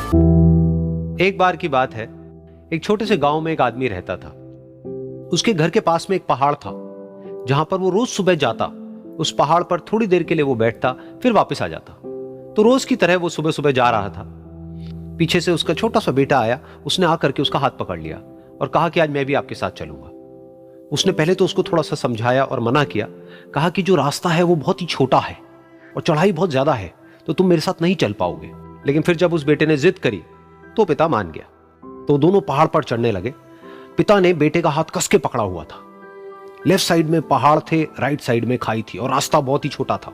एक बार की बात है, एक छोटे से गांव में एक आदमी रहता था। उसके घर के पास में एक पहाड़ था जहां पर वो रोज सुबह जाता। उस पहाड़ पर थोड़ी देर के लिए वो बैठता, फिर वापस आ जाता। तो रोज की तरह वो सुबह सुबह जा रहा था। पीछे से उसका छोटा सा बेटा आया। उसने आकर के उसका हाथ पकड़ लिया और कहा कि आज मैं भी आपके साथ चलूंगा। उसने पहले तो उसको थोड़ा सा समझाया और मना किया। कहा कि जो रास्ता है वो बहुत ही छोटा है और चढ़ाई बहुत ज्यादा है, तो तुम मेरे साथ नहीं चल पाओगे। लेकिन फिर जब उस बेटे ने जिद करी तो पिता मान गया। तो दोनों पहाड़ पर चढ़ने लगे। पिता ने बेटे का हाथ कस के पकड़ा हुआ था। लेफ्ट साइड में पहाड़ थे, राइट साइड में खाई थी और रास्ता बहुत ही छोटा था।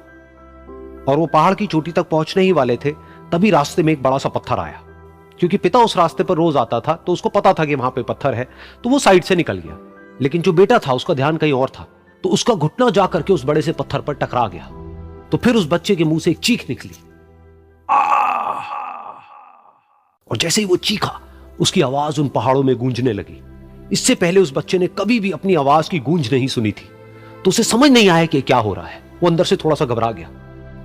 और वो पहाड़ की चोटी तक पहुंचने ही वाले थे, तभी रास्ते में एक बड़ा सा पत्थर आया। क्योंकि पिता उस रास्ते पर रोज आता था तो उसको पता था कि वहां पे पत्थर है, तो वो साइड से निकल गया। लेकिन जो बेटा था उसका ध्यान कहीं और था, तो उसका घुटना जाकर के उस बड़े से पत्थर पर टकरा गया। तो फिर उस बच्चे के मुंह से एक चीख निकली। और जैसे ही वो चीखा, उसकी आवाज उन पहाड़ों में गूंजने लगी। इससे पहले उस बच्चे ने कभी भी अपनी आवाज की गूंज नहीं सुनी थी, तो उसे समझ नहीं आया कि क्या हो रहा है। वो अंदर से थोड़ा सा घबरा गया।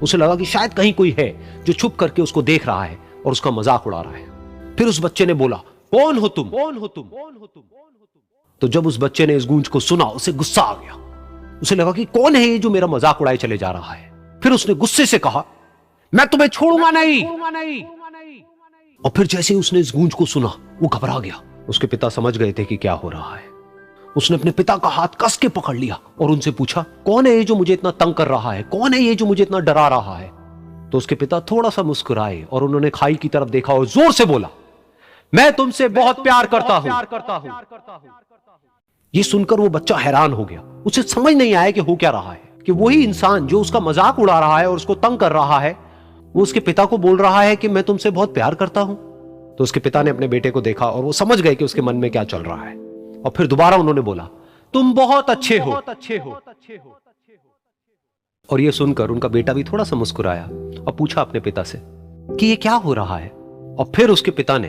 उसे लगा कि शायद कहीं कोई है जो छुप करके उसको देख रहा है और उसका मजाक उड़ा रहा है। फिर उस बच्चे ने बोला, कौन हो तुम? कौन हो तुम? कौन हो तुम? तो जब उस बच्चे ने इस गूंज को सुना, उसे गुस्सा आ गया। उसे लगा कि कौन है ये जो मेरा मजाक उड़ाए चले जा रहा है। फिर उसने गुस्से से कहा, मैं तुम्हें छोड़ूंगा नहीं। और फिर जैसे ही उसने इस गूंज को सुना, वो घबरा गया। उसके पिता समझ गए थे कि क्या हो रहा है। उसने अपने पिता का हाथ कस के पकड़ लिया और उनसे पूछा, कौन है ये जो मुझे इतना तंग कर रहा है? कौन है ये जो मुझे इतना डरा रहा है? तो उसके पिता थोड़ा सा मुस्कुराए और उन्होंने खाई की तरफ देखा और जोर से बोला, मैं तुमसे बहुत प्यार करता हूं। ये सुनकर वो बच्चा हैरान हो गया। उसे समझ नहीं आया कि हो क्या रहा है, कि वही इंसान जो उसका मजाक उड़ा रहा है और उसको तंग कर रहा है, वो उसके पिता को बोल रहा है कि मैं तुमसे बहुत प्यार करता हूं। तो उसके पिता ने अपने बेटे को देखा और वो समझ गए कि उसके मन में क्या चल रहा है। और फिर दोबारा उन्होंने बोला, तुम बहुत अच्छे हो। और ये सुनकर उनका बेटा भी थोड़ा सा मुस्कुराया और पूछा अपने पिता से कि ये क्या हो रहा है। और फिर उसके पिता ने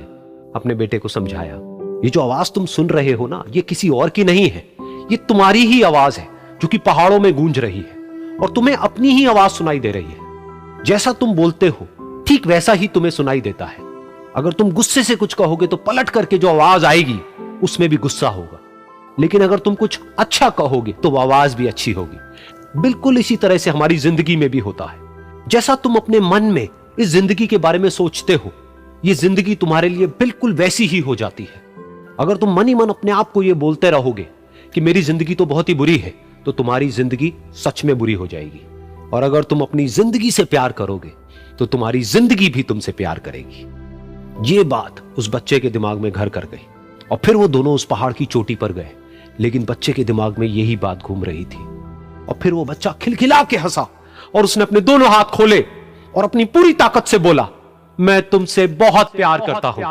अपने बेटे को समझाया, ये जो आवाज तुम सुन रहे हो ना, ये किसी और की नहीं है, ये तुम्हारी ही आवाज है जो कि पहाड़ों में गूंज रही है और तुम्हें अपनी ही आवाज सुनाई दे रही है। जैसा तुम बोलते हो ठीक वैसा ही तुम्हें सुनाई देता है। अगर तुम गुस्से से कुछ कहोगे तो पलट करके जो आवाज आएगी उसमें भी गुस्सा होगा, लेकिन अगर तुम कुछ अच्छा कहोगे तो वो आवाज भी अच्छी होगी। बिल्कुल इसी तरह से हमारी जिंदगी में भी होता है। जैसा तुम अपने मन में इस जिंदगी के बारे में सोचते हो, ये जिंदगी तुम्हारे लिए बिल्कुल वैसी ही हो जाती है। अगर तुम मन ही मन अपने आप को ये बोलते रहोगे कि मेरी जिंदगी तो बहुत ही बुरी है, तो तुम्हारी जिंदगी सच में बुरी हो जाएगी। और अगर तुम अपनी जिंदगी से प्यार करोगे तो तुम्हारी जिंदगी भी तुमसे प्यार करेगी। ये बात उस बच्चे के दिमाग में घर कर गई और फिर वो दोनों उस पहाड़ की चोटी पर गए। लेकिन बच्चे के दिमाग में यही बात घूम रही थी। और फिर वो बच्चा खिलखिला के हंसा और उसने अपने दोनों हाथ खोले और अपनी पूरी ताकत से बोला, मैं तुमसे बहुत प्यार करता हूं।